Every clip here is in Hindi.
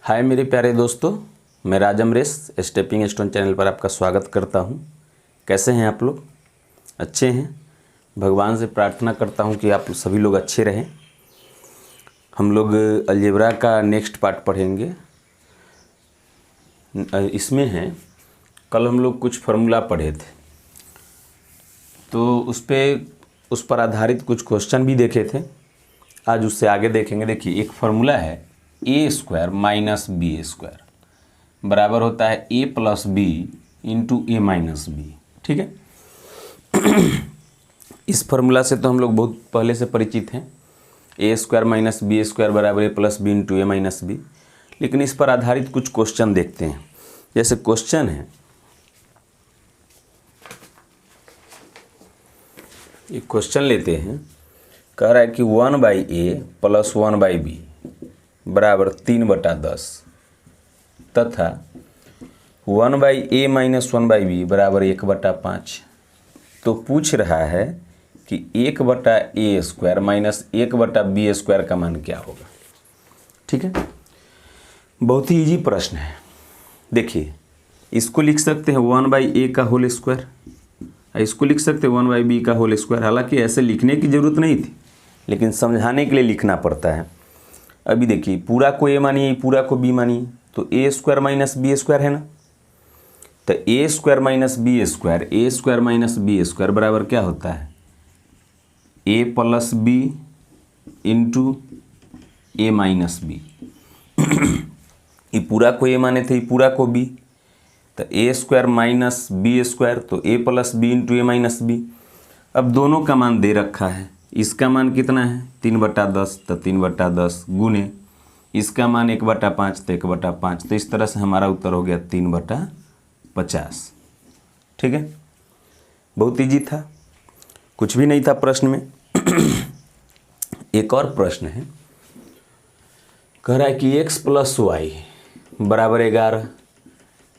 हाय मेरे प्यारे दोस्तों, मैं राज अमरेश स्टेपिंग स्टोन चैनल पर आपका स्वागत करता हूं। कैसे हैं आप लोग? अच्छे हैं? भगवान से प्रार्थना करता हूं कि आप सभी लोग अच्छे रहें। हम लोग अलजेब्रा का नेक्स्ट पार्ट पढ़ेंगे। इसमें है, कल हम लोग कुछ फार्मूला पढ़े थे तो उस पर आधारित कुछ क्वेश्चन भी देखे थे। आज उससे आगे देखेंगे। देखिए, एक फार्मूला है ए स्क्वायर माइनस बी स्क्वायर बराबर होता है a plus B into A minus B. ठीक है। इस फार्मूला से तो हम लोग बहुत पहले से परिचित हैं। ए स्क्वायर माइनस बी स्क्वायर बराबर ए plus B into A minus B. लेकिन इस पर आधारित कुछ क्वेश्चन देखते हैं। जैसे क्वेश्चन है, एक क्वेश्चन लेते हैं। कह रहा है कि 1/a प्लस 1/b बराबर 3/10 तथा 1/a माइनस 1/b बराबर 1/5। तो पूछ रहा है कि 1/a square minus 1/b square का मान क्या होगा। ठीक है, बहुत ही इजी प्रश्न है। देखिए, इसको लिख सकते हैं 1/a का होल स्क्वायर, इसको लिख सकते हैं 1/b का होल स्क्वायर। हालांकि ऐसे लिखने की ज़रूरत नहीं थी, लेकिन समझाने के लिए लिखना पड़ता है। अभी देखिए, पूरा को a मानिए, पूरा को b मानिए, तो a square minus B square है ना। तो a square minus B square, a square minus B square बराबर क्या होता है, a plus B into A minus B. ये पूरा को a माने थे, ये पूरा को b, तो a square minus B square तो a plus B into A minus B. अब दोनों का मान दे रखा है। इसका मान कितना है 3/10, तो 3/10 गुने इसका मान 1/5 तो 1/5। तो इस तरह से हमारा उत्तर हो गया 3/50। ठीक है, बहुत इजी था, कुछ भी नहीं था प्रश्न में। एक और प्रश्न है। कह रहा है कि x प्लस वाई बराबर 11,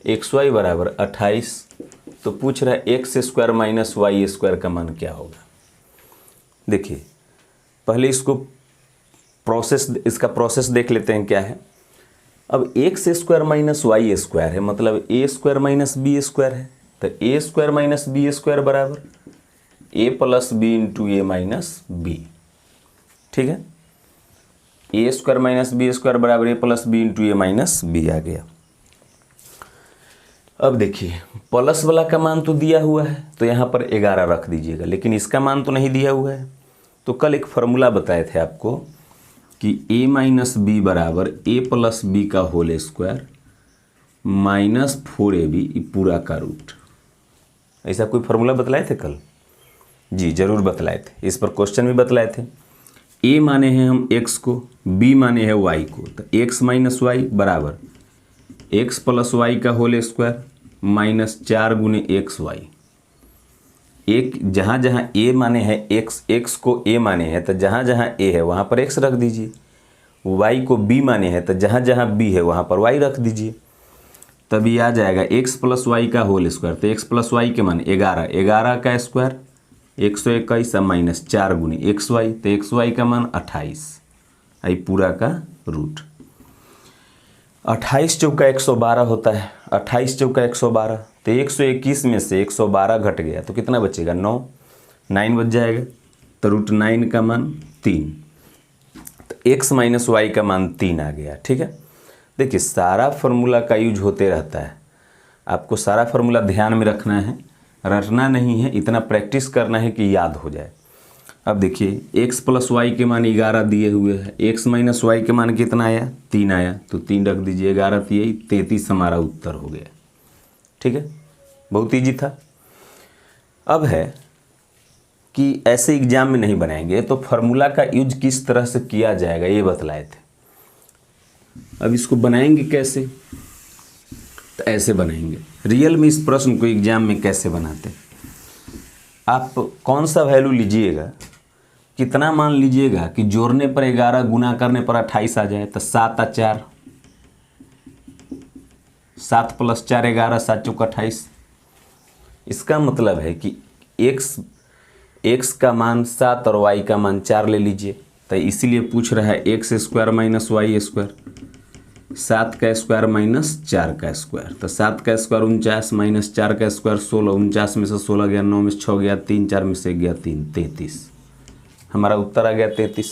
xy बराबर 28। तो पूछ रहा है X square minus Y square का मान क्या होगा। देखिए, पहले इसका प्रोसेस देख लेते हैं क्या है। अब X square minus Y square है, मतलब A square minus B square है। तो ए स्क्वायर माइनस बी स्क्वायर बराबर ए plus B into A minus B. ठीक है, ए स्क्वायर माइनस बी स्क्वायर बराबर ए plus B into A minus B आ गया। अब देखिए, प्लस वाला का मान तो दिया हुआ है, तो यहाँ पर 11 रख दीजिएगा, लेकिन इसका मान तो नहीं दिया हुआ है। तो कल एक फार्मूला बताए थे आपको कि a माइनस बी बराबर a प्लस बी का होल स्क्वायर माइनस 4ab पूरा का रूट। ऐसा कोई फार्मूला बतलाए थे कल? जी ज़रूर बतलाए थे। इस पर क्वेश्चन भी बतलाए थे। a माने हैं हम x को, b माने हैं y को। तो x माइनस वाई बराबर x प्लस वाई का होल स्क्वायर माइनस 4 गुने एक्स वाई। एक जहाँ जहाँ a माने हैं x को a माने हैं, तो जहाँ जहाँ a है वहाँ पर x रख दीजिए। y को b माने हैं, तो जहाँ जहाँ b है वहाँ पर y रख दीजिए। तभी आ जाएगा x प्लस वाई का होल स्क्वायर। तो x प्लस वाई के मान 11, 11 का स्क्वायर 121 माइनस 4 गुने एक्स वाई। तो एक्स वाई का मान 28, आई पूरा का रूट। 28 चौका 112 होता है, 28 चौका 112। तो 121 में से 112 घट गया तो कितना बचेगा, 9 बच जाएगा। तो √9 का मान 3। तो x माइनस वाई का मान 3 आ गया। ठीक है, देखिए सारा फार्मूला का यूज होते रहता है। आपको सारा फार्मूला ध्यान में रखना है, रटना नहीं है, इतना प्रैक्टिस करना है कि याद हो जाए। अब देखिए, x प्लस वाई के मान 11 दिए हुए हैं, x माइनस वाई के मान कितना आया, 3 आया। तो 3 रख दीजिए, 11 33 हमारा उत्तर हो गया। ठीक है, बहुत ईजी था। अब है कि ऐसे एग्जाम में नहीं बनाएंगे, तो फार्मूला का यूज किस तरह से किया जाएगा ये बतलाए थे। अब इसको बनाएंगे कैसे, तो ऐसे बनाएंगे। रियल में इस प्रश्न को एग्जाम में कैसे बनाते, आप कौन सा वैल्यू लीजिएगा, कितना मान लीजिएगा कि जोड़ने पर 11 गुना करने पर 28 आ जाए। तो 7 और 4, 7 प्लस 4 11, 7 चौका 28। इसका मतलब है कि x का मान 7 और y का मान 4 ले लीजिए। तो इसीलिए पूछ रहा है X square minus Y square. 7 का स्क्वायर माइनस 4 का स्क्वायर, तो 7 का स्क्वायर 49 माइनस 4 का स्क्वायर 16, 49 में से 16 गया, 9 में से 6 गया, 3, 4 में से 1 गया 3, 33। हमारा उत्तर आ गया 33।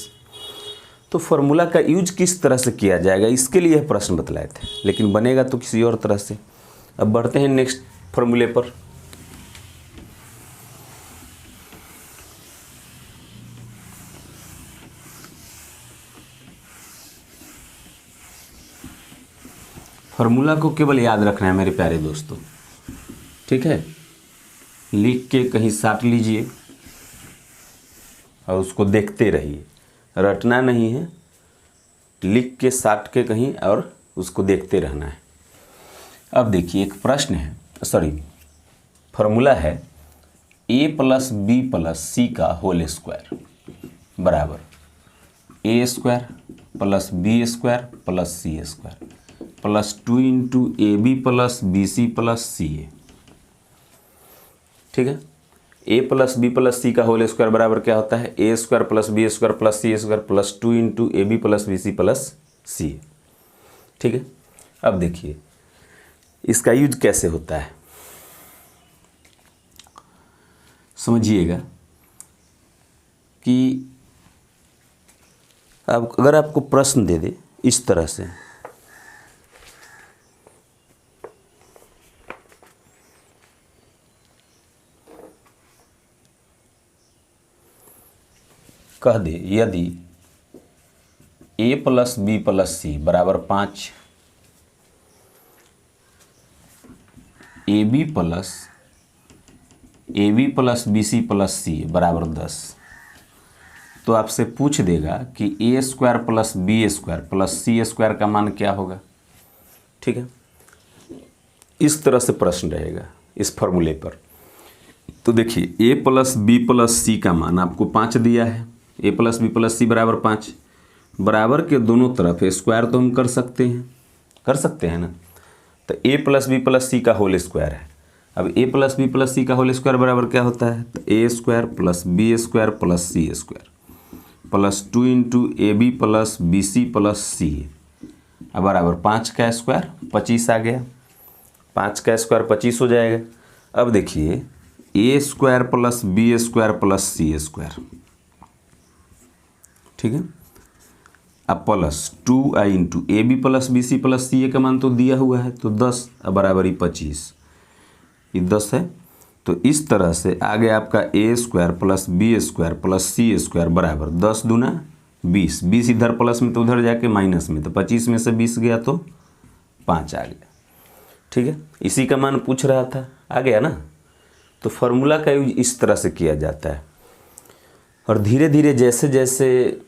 तो फॉर्मूला का यूज किस तरह से किया जाएगा, इसके लिए प्रश्न बतलाए थे, लेकिन बनेगा तो किसी और तरह से। अब बढ़ते हैं नेक्स्ट फॉर्मूले पर। फॉर्मूला को केवल याद रखना है मेरे प्यारे दोस्तों, ठीक है। लिख के कहीं साट लीजिए और उसको देखते रहिए, रटना नहीं है, लिख के साट के कहीं और उसको देखते रहना है। अब देखिए एक प्रश्न है, फॉर्मूला है a plus b plus c का होल स्क्वायर बराबर a square plus b square plus c square plus 2 into a b plus b c plus c a. ठीक है, a plus b plus c का होल स्क्वायर बराबर क्या होता है, a square plus b square plus c square plus 2 into a b plus b c plus c a. ठीक है, अब देखिए इसका यूज कैसे होता है, समझिएगा कि अब अगर आपको प्रश्न दे दे इस तरह से, कह दे यदि a plus b plus c बराबर 5, a b plus b c plus c बराबर 10, तो आपसे पूछ देगा कि a square plus b square plus c square का मान क्या होगा। ठीक है, इस तरह से प्रश्न रहेगा इस फॉर्मूले पर। तो देखिए ए प्लस बी प्लस सी का मान आपको 5 दिया है, a plus b plus c बराबर 5, बराबर के दोनों तरफ स्क्वायर तो हम कर सकते हैं ना। तो a plus b plus c का होल स्क्वायर है। अब a plus b plus c का होल स्क्वायर बराबर क्या होता है, तो ए square plus b square plus c square plus 2 into a b plus b c plus c अब बराबर 5 का स्क्वायर 25 आ गया, 5 का स्क्वायर 25 हो जाएगा। अब देखिए a square plus b square plus c square, ठीक है, अब plus 2i into a b plus b c plus c a का मान तो दिया हुआ है, तो 10 अब बराबर 25, ये 10 है। तो इस तरह से आगे आपका a square plus b square plus c square बराबर 10 दूना 20, 20 इधर प्लस में तो उधर जाके माइनस में, तो 25 में से 20 गया तो 5 आ गया। ठीक है, इसी का मान पूछ रहा था, आ गया ना। तो फॉर्मूला का यूज इस तरह से किया जाता है, और धीरे धीरे जैसे जैसे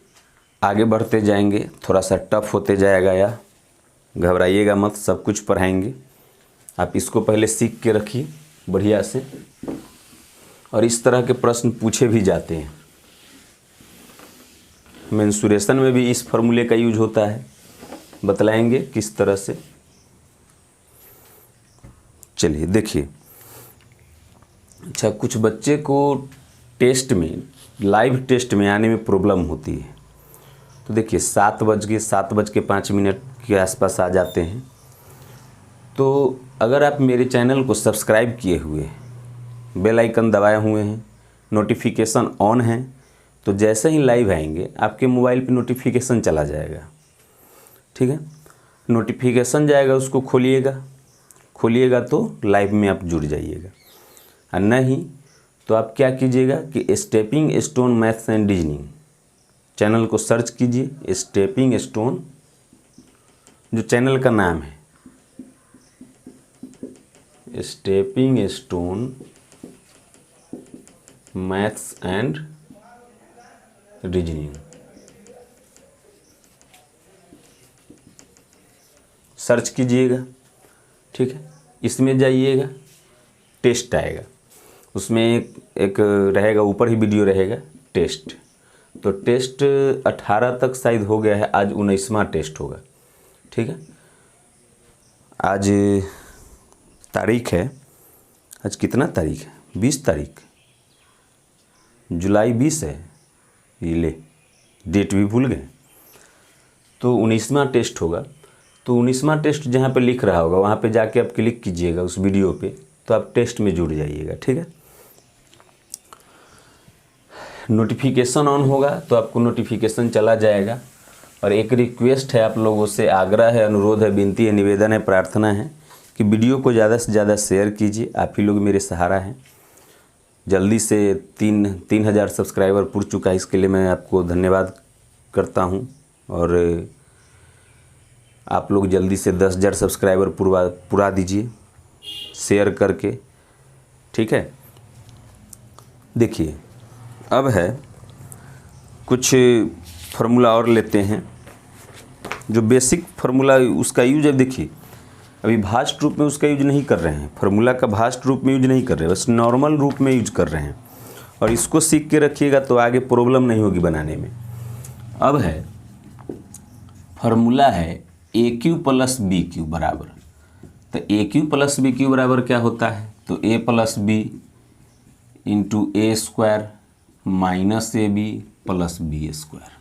आगे बढ़ते जाएंगे थोड़ा सा टफ होते जाएगा, या घबराइएगा मत, सब कुछ पढ़ाएंगे। आप इसको पहले सीख के रखिए बढ़िया से, और इस तरह के प्रश्न पूछे भी जाते हैं। मेंसुरेशन में भी इस फॉर्मूले का यूज होता है, बतलाएंगे किस तरह से। चलिए देखिए, अच्छा कुछ बच्चे को टेस्ट में, लाइव टेस्ट में आने में प्रॉब्लम होती है, तो देखिए 7:05 के आसपास आ जाते हैं। तो अगर आप मेरे चैनल को सब्सक्राइब किए हुए, बेल आइकन दबाए हुए हैं, नोटिफिकेशन ऑन है, तो जैसे ही लाइव आएंगे आपके मोबाइल पे नोटिफिकेशन चला जाएगा। ठीक है, नोटिफिकेशन जाएगा, उसको खोलिएगा तो लाइव में आप जुड़ जाइएगा, और नहीं तो आप क्या कीजिएगा कि stepping stone maths and reasoning channel को सर्च कीजिए। स्टेपिंग स्टोन जो चैनल का नाम है, stepping stone maths and reasoning, search कीजिएगा। ठीक है, इसमें जाइएगा, टेस्ट आएगा, उसमें एक रहेगा, ऊपर ही वीडियो रहेगा टेस्ट। तो टेस्ट 18 तक शायद हो गया है, आज 19वां टेस्ट होगा। ठीक है, आज तारीख है, आज कितना तारीख है, 20 तारीख, जुलाई 20 है, ये ले डेट भी भूल गए। तो 19वां टेस्ट होगा। तो 19वां टेस्ट जहाँ पे लिख रहा होगा वहाँ पे जाके आप क्लिक कीजिएगा उस वीडियो पे, तो आप टेस्ट में जुड़ जाइएगा। ठीक है, नोटिफिकेशन ऑन होगा तो आपको नोटिफिकेशन चला जाएगा। और एक रिक्वेस्ट है आप लोगों से, आग्रह है, अनुरोध है, विनती है, निवेदन है, प्रार्थना है कि वीडियो को ज़्यादा से ज़्यादा शेयर कीजिए। आप ही लोग मेरे सहारा हैं। जल्दी से 3,000 सब्सक्राइबर पूर चुका है, इसके लिए मैं आपको धन्यवाद करता हूं। और आप लोग जल्दी से 10,000 सब्सक्राइबर पूरा दीजिए शेयर करके। ठीक है, देखिए अब है कुछ फार्मूला और लेते हैं, जो बेसिक फार्मूला उसका यूज है। देखिए अभी भास्ट रूप में उसका यूज नहीं कर रहे हैं, फार्मूला का भास्ट रूप में यूज नहीं कर रहे हैं, बस नॉर्मल रूप में यूज कर रहे हैं। और इसको सीख के रखिएगा तो आगे प्रॉब्लम नहीं होगी बनाने में। अब है फार्मूला है a cube plus b cube बराबर, तो a cube plus b cube बराबर क्या होता है, तो a plus B into a square minus a b plus b square,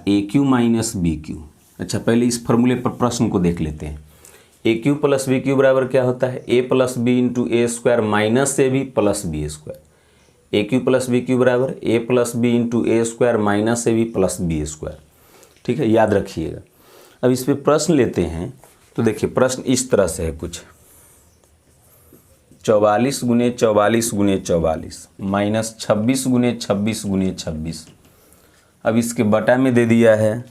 a cube minus b cube. अच्छा, पहले इस फार्मूले पर प्रश्न को देख लेते हैं। A cube plus b cube बराबर क्या होता है, a plus B into a square minus a b plus b square. A cube plus b cube बराबर ए plus B into a square minus a b plus b square. ठीक है, याद रखिएगा। अब इस पर प्रश्न लेते हैं, तो देखिए प्रश्न इस तरह से है कुछ, 44 गुने 44 गुने 44 माइनस 26 गुने 26 गुने 26। अब इसके बटा में दे दिया है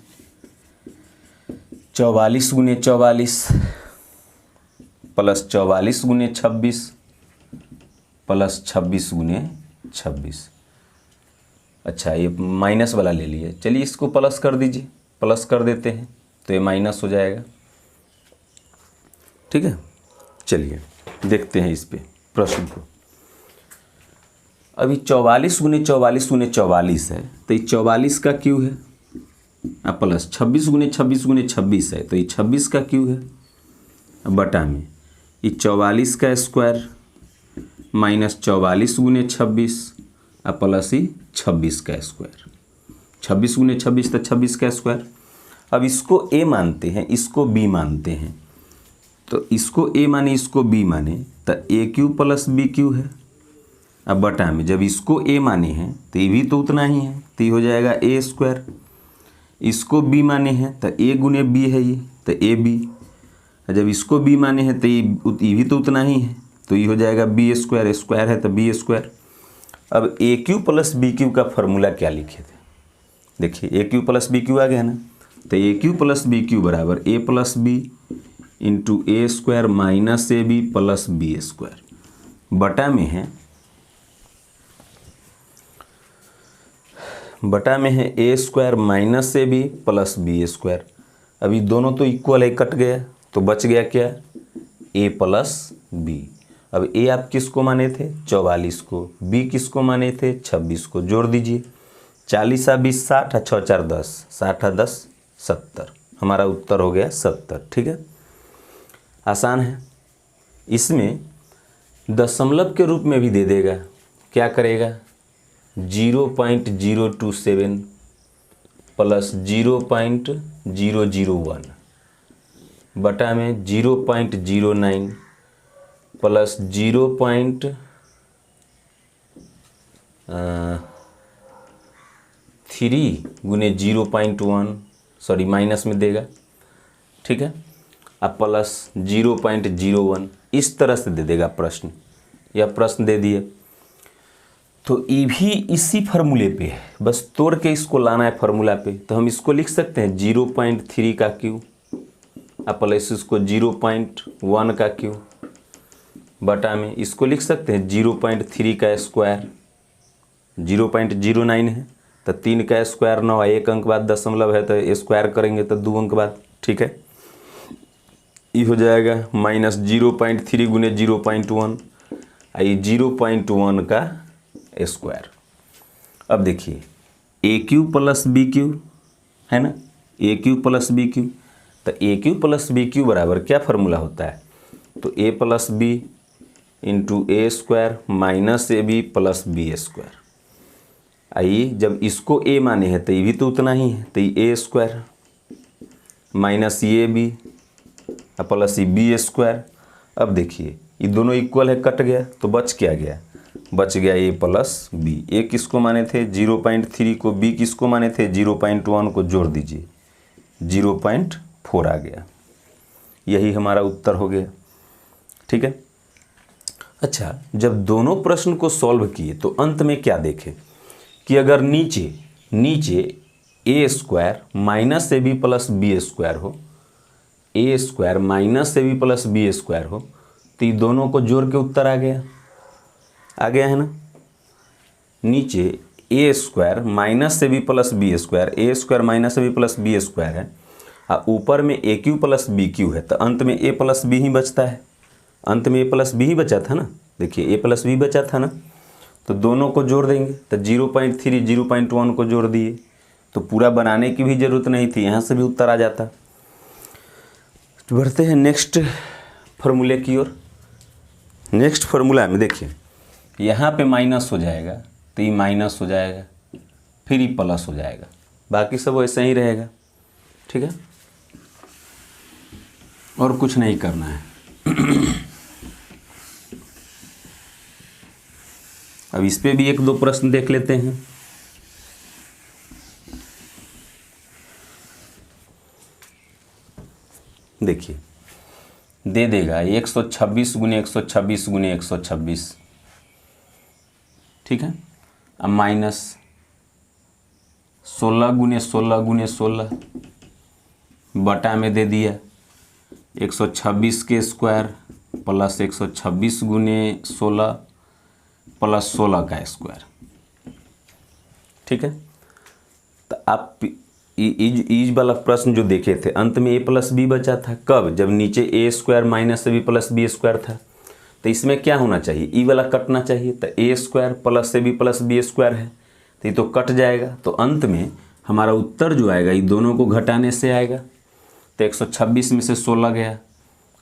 44 गुने 44 प्लस 44 गुने 26 प्लस 26 गुने 26। अच्छा, ये माइनस वाला ले लिए, चलिए इसको प्लस कर दीजिए, प्लस कर देते हैं तो ये माइनस हो जाएगा। ठीक है, चलिए देखते हैं इस पे प्रश्न को। अभी 44 गुने 44 गुने 44 है, तो ये 44 का क्यू है, अब प्लस 26 गुने 26 गुने 26 है, तो ये 26 का क्यू है। अब बटा में ये 44 का स्क्वायर माइनस 44 गुने 26 अब प्लस ही 26 का स्क्वायर, 26 गुने 26 तो 26 का स्क्वायर। अब इसको ए मानते हैं, इसको बी मानते हैं, तो इसको ए माने इसको बी माने तो a cube plus b cube है। अब बटा में जब इसको ए माने हैं तो ये भी तो उतना ही है, तो ये हो जाएगा ए स्क्वायर। इसको बी माने हैं तो ए गुने बी है ये, तो ए बी। जब इसको बी माने हैं तो ये भी तो उतना ही है, तो ये हो जाएगा बी स्क्वायर, स्क्वायर है तो बी स्क्वायर। अब a cube plus b cube का फॉर्मूला क्या लिखे थे, देखिए a cube plus b cube आ गया ना, तो a cube plus b cube बराबर ए plus B into a square minus a b plus b square. बटा में है ए square minus a b plus b square. अभी दोनों तो इक्वल है, कट गया तो बच गया क्या, ए प्लस बी। अब ए आप किसको माने थे, 44 को, बी किसको माने थे, 26 को। जोड़ दीजिए, 40 आ 20 60 6 4 10, 60 10 70, हमारा उत्तर हो गया 70। ठीक है, आसान है। इसमें दशमलव के रूप में भी दे देगा, क्या करेगा, 0.027 प्लस 0.001 बटा में 0.09 प्लस 0.3 गुने 0.1, सॉरी माइनस में देगा। ठीक है, अब प्लस 0.01 इस तरह से दे देगा प्रश्न, या प्रश्न दे दिए। तो ये भी इसी फार्मूले पे है, बस तोड़ के इसको लाना है फार्मूला पे। तो हम इसको लिख सकते हैं 0.3 का क्यू, अब प्लस इसको 0.1 का क्यू, बटा में इसको लिख सकते हैं 0.3 का स्क्वायर, 0.09 है तो 3 का स्क्वायर 9 है, 1 अंक बाद दशमलव है तो स्क्वायर करेंगे तो 2 अंक बाद। ठीक है, ये हो जाएगा माइनस 0.3 गुने 0.1, ये 0.1 का स्क्वायर। अब देखिए a cube plus b cube है ना, a cube plus b cube, तो a cube plus b cube बराबर क्या फार्मूला होता है, तो a plus B into a square minus a b plus b square. आइए जब इसको ए माने हैं तो ये भी तो उतना ही है, तो ये ए स्क्वायर। माइनस ये बी प्लस ये बी स्क्वायर। अब देखिए ये दोनों इक्वल है, कट गया तो बच क्या गया, बच गया ए प्लस बी। ए किसको माने थे 0.3 को, बी किसको माने थे 0.1 को, जोड़ दीजिए 0.4 आ गया। यही हमारा उत्तर हो गया। ठीक है। अच्छा, जब दोनों प्रश्न को सॉल्व किए तो अंत में क्या देखे कि अगर नीचे a square minus a b plus b square हो, a square minus a b plus b square हो, तो ये दोनों को जोड़ के उत्तर आ गया है ना। नीचे a square minus a b plus b square, a square minus a b plus b square है, और ऊपर में a cube plus b cube है, तो अंत में ए प्लस बी ही बचता है। अंत में ए प्लस बी ही बचा था ना, देखिए ए प्लस बी बचा था ना, तो दोनों को जोड़ देंगे तो 0.3 0.1 को जोड़ दिए, तो पूरा बनाने की भी ज़रूरत नहीं थी, यहाँ से भी उत्तर आ जाता। तो बढ़ते हैं नेक्स्ट फॉर्मूले की ओर। नेक्स्ट फार्मूला में देखिए यहाँ पे माइनस हो जाएगा तो ये माइनस हो जाएगा, फिर ये प्लस हो जाएगा, बाकी सब वैसे ही रहेगा। ठीक है, और कुछ नहीं करना है। अब इस पे भी एक दो प्रश्न देख लेते हैं। देखिए दे देगा 126 गुने 126 गुने 126, ठीक है। अब माइनस 16 गुने 16 गुने 16 बटा में दे दिया 126 के स्क्वायर प्लस 126 गुने 16 प्लस 16 का स्क्वायर। ठीक है, तो आप इज वाला प्रश्न जो देखे थे अंत में ए प्लस बी बचा था, कब, जब नीचे a square minus b plus b square था, तो इसमें क्या होना चाहिए, ई वाला कटना चाहिए, तो ए square plus b plus b square है तो ये तो कट जाएगा, तो अंत में हमारा उत्तर जो आएगा ये दोनों को घटाने से आएगा। तो 126 में से 16 गया,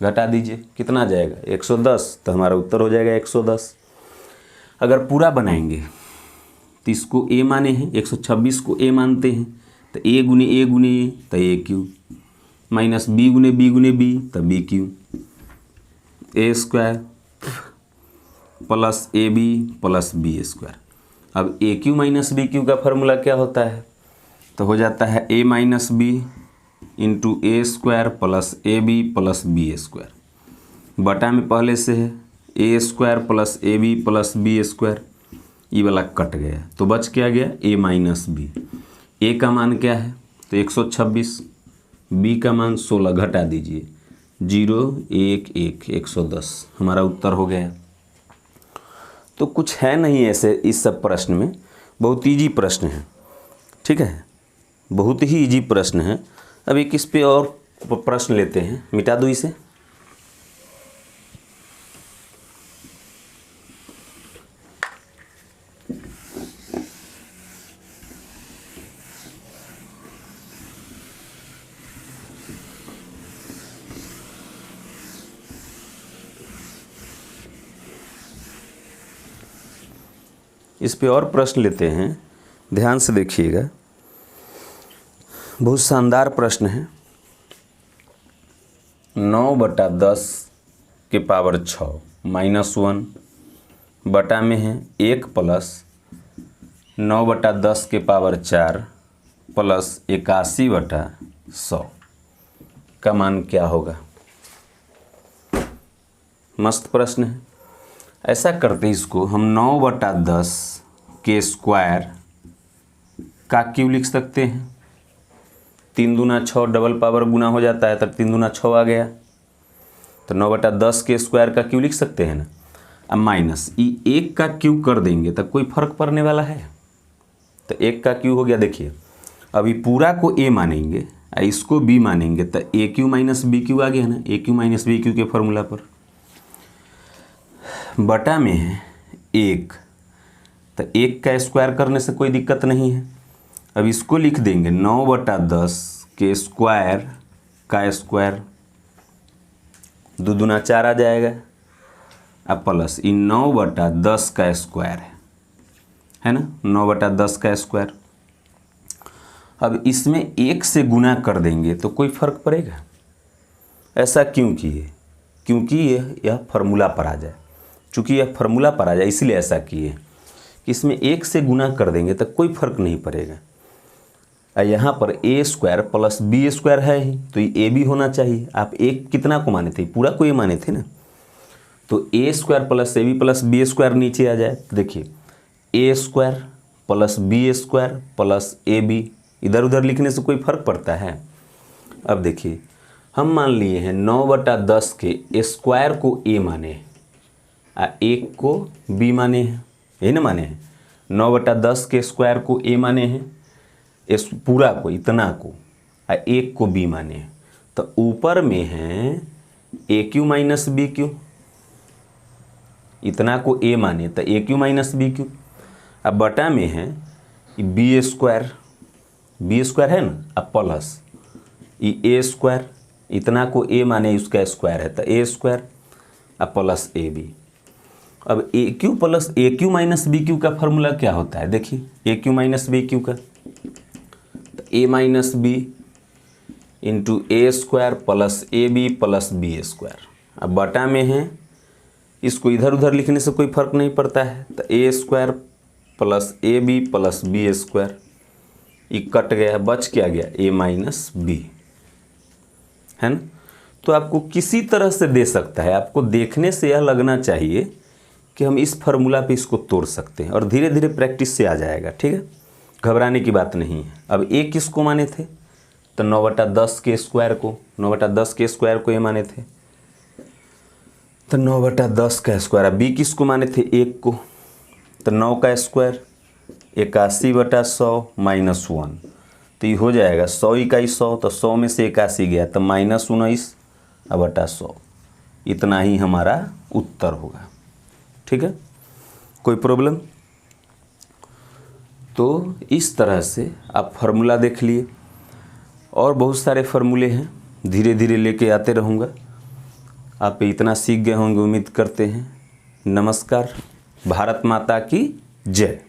घटा दीजिए कितना जाएगा 110, तो हमारा उत्तर हो जाएगा 110। अगर पूरा बनाएंगे तो इसको ए माने हैं, 126 को ए मानते हैं, तो ए गुने ए तो ए क्यू, माइनस बी गुने बी तो b cube, a square plus a b plus b square. अब a cube minus b cube का फार्मूला क्या होता है, तो हो जाता है a minus b into a square plus a b plus b square, बटा में पहले से है ए square plus a b plus b square, ये वाला कट गया तो बच क्या गया ए माइनस बी। ए का मान क्या है तो 126, बी का मान 16, घटा दीजिए 0 1 1 110, हमारा उत्तर हो गया। तो कुछ है नहीं ऐसे इस सब प्रश्न में, बहुत इजी प्रश्न है। ठीक है, बहुत ही इजी प्रश्न है। अब एक इस पे और प्रश्न लेते हैं, मिटा दो इसे। इस पे और प्रश्न लेते हैं, ध्यान से देखिएगा, बहुत शानदार प्रश्न है। 9/10 के पावर 6 माइनस 1 बटा में है 1 प्लस 9/10 के पावर 4 प्लस 81/100 का मान क्या होगा। मस्त प्रश्न है। ऐसा करते इसको हम 9/10 के स्क्वायर का क्यूब लिख सकते हैं। 3 दूना 6 डबल पावर गुना हो जाता है, तब 3 दूना 6 आ गया, तो 9/10 के स्क्वायर का क्यूब लिख सकते हैं ना। अब माइनस ये 1 का क्यूब कर देंगे तब कोई फर्क पड़ने वाला है, तो 1 का क्यूब हो गया। देखिए अभी पूरा को ए मानेंगे और इसको बी मानेंगे, तो a cube minus b cube आ गया ना, a cube minus b Q के फॉर्मूला पर, बटा में है 1, तो 1 का स्क्वायर करने से कोई दिक्कत नहीं है। अब इसको लिख देंगे 9/10 के स्क्वायर का स्क्वायर, 2 दूना 4 आ जाएगा, अब प्लस ये 9/10 का स्क्वायर है ना, 9/10 का स्क्वायर। अब इसमें 1 से गुना कर देंगे तो कोई फर्क पड़ेगा? ऐसा क्यों किए? क्योंकि यह फार्मूला पर आ जाए। चूँकि यह फार्मूला पर आ जाए इसलिए ऐसा किए कि इसमें 1 से गुना कर देंगे तो कोई फर्क नहीं पड़ेगा। यहाँ पर ए स्क्वायर प्लस बी स्क्वायर है ही, तो ये ए भी होना चाहिए। आप एक कितना को माने थे? पूरा को ये माने थे ना। तो ए square plus a b plus b square नीचे आ जाए। देखिए a square plus b square plus a b, इधर उधर लिखने से कोई फर्क पड़ता है? अब देखिए हम मान लिए हैं 9/10 के स्क्वायर को ए माने हैं, 1 को बी माने हैं, यही ना माने हैं। 9/10 के स्क्वायर को ए माने हैं, इस पूरा को, इतना को, 1 को बी माने हैं। तो ऊपर में है a cube minus b Q, इतना को ए माने तो a cube minus b Q. अब बटा में है बी स्क्वायर है ना, अब प्लस ए स्क्वायर, इतना को ए माने उसका स्क्वायर है तो ए स्क्वायर, अब प्लस ए बी। अब a cube plus a cube minus b cube का फॉर्मूला क्या होता है? देखिए a cube minus b cube का, तो a minus b into a square plus a b plus b square. अब बटा में है, इसको इधर उधर लिखने से कोई फर्क नहीं पड़ता है, तो ए square plus a b plus b square, ये कट गया, बच क्या गया? ए माइनस बी, है ना। तो आपको किसी तरह से दे सकता है, आपको देखने से यह लगना चाहिए कि हम इस फार्मूला पे इसको तोड़ सकते हैं, और धीरे धीरे प्रैक्टिस से आ जाएगा। ठीक है, घबराने की बात नहीं है। अब ए किसको माने थे? तो 9/10 के स्क्वायर को, 9/10 के स्क्वायर को ये माने थे, तो 9/10 का स्क्वायर। अब बी किसको माने थे? 1 को, तो 9 का स्क्वायर 81/100 माइनस 1, तो ये हो जाएगा 100 इकाई 100, तो 100 में से 81 गया तो -19/100। इतना ही हमारा उत्तर होगा। ठीक है, कोई प्रॉब्लम? तो इस तरह से आप फार्मूला देख लिए, और बहुत सारे फार्मूले हैं, धीरे धीरे लेके आते रहूँगा। आप इतना सीख गए होंगे उम्मीद करते हैं। नमस्कार, भारत माता की जय।